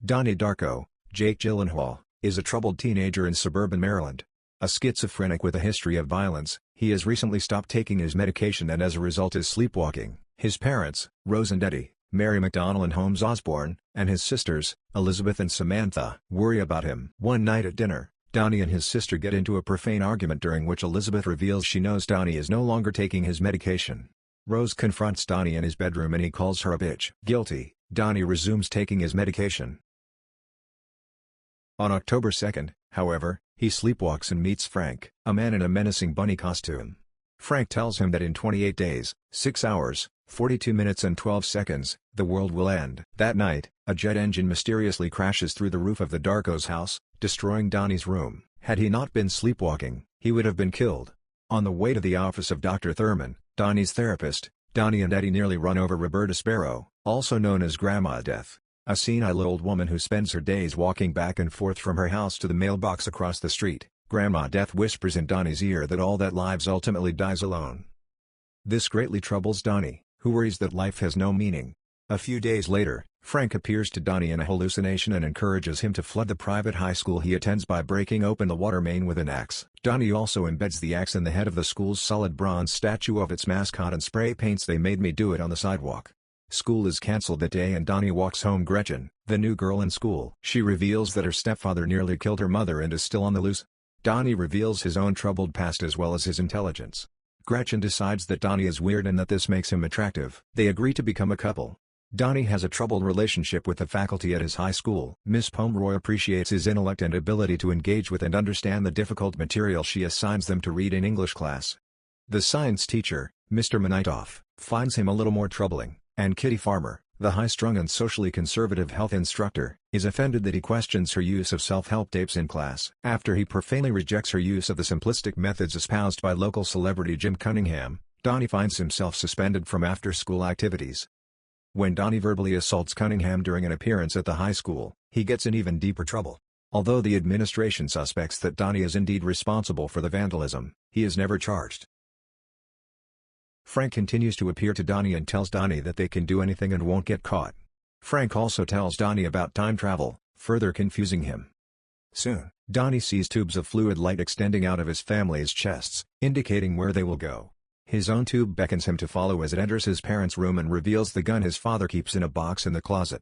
Donnie Darko, Jake Gyllenhaal, is a troubled teenager in suburban Maryland. A schizophrenic with a history of violence, he has recently stopped taking his medication and as a result is sleepwalking. His parents, Rose and Eddie, Mary McDonnell and Holmes Osborne, and his sisters, Elizabeth and Samantha, worry about him. One night at dinner, Donnie and his sister get into a profane argument during which Elizabeth reveals she knows Donnie is no longer taking his medication. Rose confronts Donnie in his bedroom and he calls her a bitch. Guilty, Donnie resumes taking his medication. On October 2, however, he sleepwalks and meets Frank, a man in a menacing bunny costume. Frank tells him that in 28 days, 6 hours, 42 minutes and 12 seconds, the world will end. That night, a jet engine mysteriously crashes through the roof of the Darko's house, destroying Donnie's room. Had he not been sleepwalking, he would have been killed. On the way to the office of Dr. Thurman, Donnie's therapist, Donnie and Eddie nearly run over Roberta Sparrow, also known as Grandma Death, a senile old woman who spends her days walking back and forth from her house to the mailbox across the street. Grandma Death whispers in Donnie's ear that all that lives ultimately dies alone. This greatly troubles Donnie, who worries that life has no meaning. A few days later, Frank appears to Donnie in a hallucination and encourages him to flood the private high school he attends by breaking open the water main with an axe. Donnie also embeds the axe in the head of the school's solid bronze statue of its mascot and spray paints "They made me do it" on the sidewalk. School is cancelled that day and Donnie walks home Gretchen, the new girl in school. She reveals that her stepfather nearly killed her mother and is still on the loose. Donnie reveals his own troubled past as well as his intelligence. Gretchen decides that Donnie is weird and that this makes him attractive. They agree to become a couple. Donnie has a troubled relationship with the faculty at his high school. Miss Pomeroy appreciates his intellect and ability to engage with and understand the difficult material she assigns them to read in English class. The science teacher, Mr. Manitoff, finds him a little more troubling, and Kitty Farmer, the high-strung and socially conservative health instructor, is offended that he questions her use of self-help tapes in class. After he profanely rejects her use of the simplistic methods espoused by local celebrity Jim Cunningham, Donnie finds himself suspended from after-school activities. When Donnie verbally assaults Cunningham during an appearance at the high school, he gets in even deeper trouble. Although the administration suspects that Donnie is indeed responsible for the vandalism, he is never charged. Frank continues to appear to Donnie and tells Donnie that they can do anything and won't get caught. Frank also tells Donnie about time travel, further confusing him. Soon, Donnie sees tubes of fluid light extending out of his family's chests, indicating where they will go. His own tube beckons him to follow as it enters his parents' room and reveals the gun his father keeps in a box in the closet.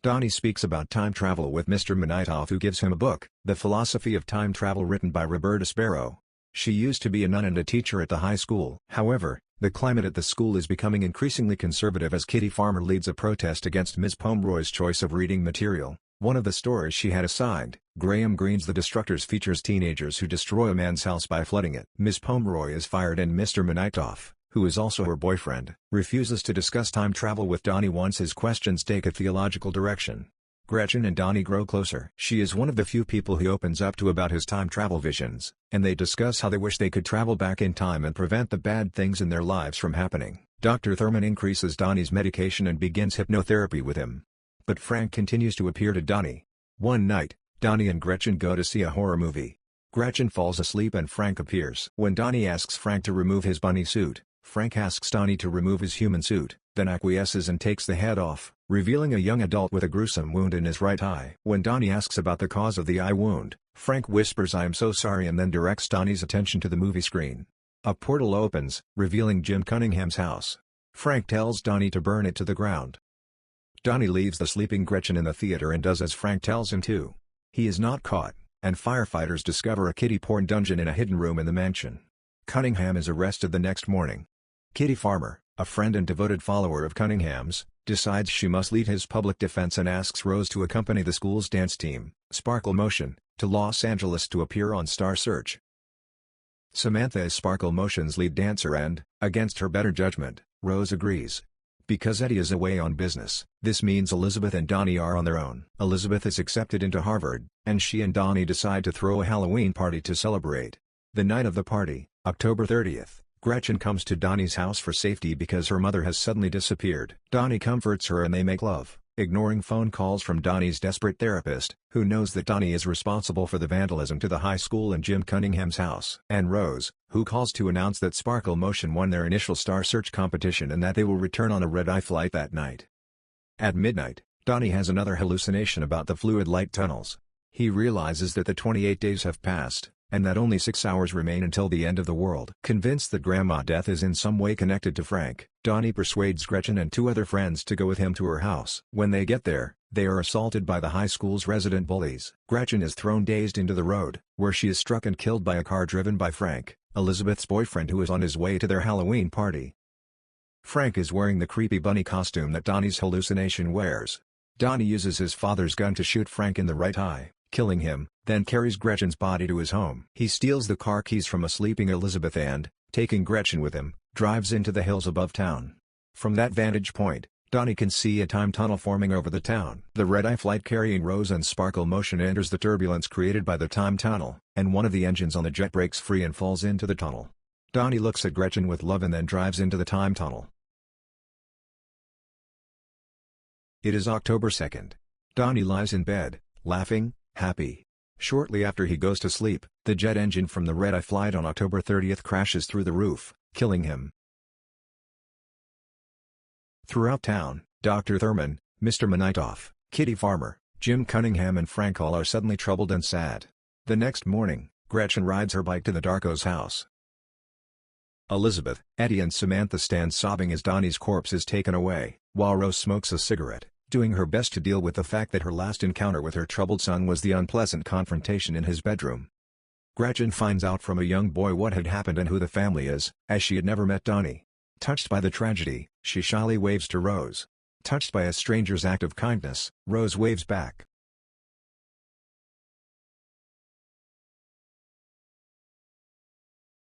Donnie speaks about time travel with Mr. Manitoff, who gives him a book, The Philosophy of Time Travel, written by Roberta Sparrow. She used to be a nun and a teacher at the high school. However, the climate at the school is becoming increasingly conservative as Kitty Farmer leads a protest against Ms. Pomeroy's choice of reading material. One of the stories she had assigned, Graham Greene's The Destructors, features teenagers who destroy a man's house by flooding it. Ms. Pomeroy is fired and Mr. Manitoff, who is also her boyfriend, refuses to discuss time travel with Donnie once his questions take a theological direction. Gretchen and Donnie grow closer. She is one of the few people he opens up to about his time travel visions, and they discuss how they wish they could travel back in time and prevent the bad things in their lives from happening. Dr. Thurman increases Donnie's medication and begins hypnotherapy with him. But Frank continues to appear to Donnie. One night, Donnie and Gretchen go to see a horror movie. Gretchen falls asleep and Frank appears. When Donnie asks Frank to remove his bunny suit, Frank asks Donnie to remove his human suit, then acquiesces and takes the head off, revealing a young adult with a gruesome wound in his right eye. When Donnie asks about the cause of the eye wound, Frank whispers "I am so sorry" and then directs Donnie's attention to the movie screen. A portal opens, revealing Jim Cunningham's house. Frank tells Donnie to burn it to the ground. Donnie leaves the sleeping Gretchen in the theater and does as Frank tells him to. He is not caught, and firefighters discover a kiddie porn dungeon in a hidden room in the mansion. Cunningham is arrested the next morning. Kitty Farmer, a friend and devoted follower of Cunningham's, decides she must lead his public defense and asks Rose to accompany the school's dance team, Sparkle Motion, to Los Angeles to appear on Star Search. Samantha is Sparkle Motion's lead dancer and, against her better judgment, Rose agrees. Because Eddie is away on business, this means Elizabeth and Donnie are on their own. Elizabeth is accepted into Harvard, and she and Donnie decide to throw a Halloween party to celebrate. The night of the party, October 30th, Gretchen comes to Donnie's house for safety because her mother has suddenly disappeared. Donnie comforts her and they make love, ignoring phone calls from Donnie's desperate therapist, who knows that Donnie is responsible for the vandalism to the high school and Jim Cunningham's house. And Rose, who calls to announce that Sparkle Motion won their initial Star Search competition and that they will return on a red-eye flight that night. At midnight, Donnie has another hallucination about the fluid light tunnels. He realizes that the 28 days have passed, and that only 6 hours remain until the end of the world. Convinced that Grandma Death is in some way connected to Frank, Donnie persuades Gretchen and 2 other friends to go with him to her house. When they get there, they are assaulted by the high school's resident bullies. Gretchen is thrown dazed into the road, where she is struck and killed by a car driven by Frank, Elizabeth's boyfriend, who is on his way to their Halloween party. Frank is wearing the creepy bunny costume that Donnie's hallucination wears. Donnie uses his father's gun to shoot Frank in the right eye, killing him, then carries Gretchen's body to his home. He steals the car keys from a sleeping Elizabeth and, taking Gretchen with him, drives into the hills above town. From that vantage point, Donnie can see a time tunnel forming over the town. The red-eye flight carrying Rose and Sparkle Motion enters the turbulence created by the time tunnel, and one of the engines on the jet breaks free and falls into the tunnel. Donnie looks at Gretchen with love and then drives into the time tunnel. It is October 2nd. Donnie lies in bed, laughing, happy. Shortly after he goes to sleep, the jet engine from the red-eye flight on October 30th crashes through the roof, killing him. Throughout town, Dr. Thurman, Mr. Manitoff, Kitty Farmer, Jim Cunningham and Frank all are suddenly troubled and sad. The next morning, Gretchen rides her bike to the Darko's house. Elizabeth, Eddie and Samantha stand sobbing as Donnie's corpse is taken away, while Rose smokes a cigarette, doing her best to deal with the fact that her last encounter with her troubled son was the unpleasant confrontation in his bedroom. Gretchen finds out from a young boy what had happened and who the family is, as she had never met Donnie. Touched by the tragedy, she shyly waves to Rose. Touched by a stranger's act of kindness, Rose waves back.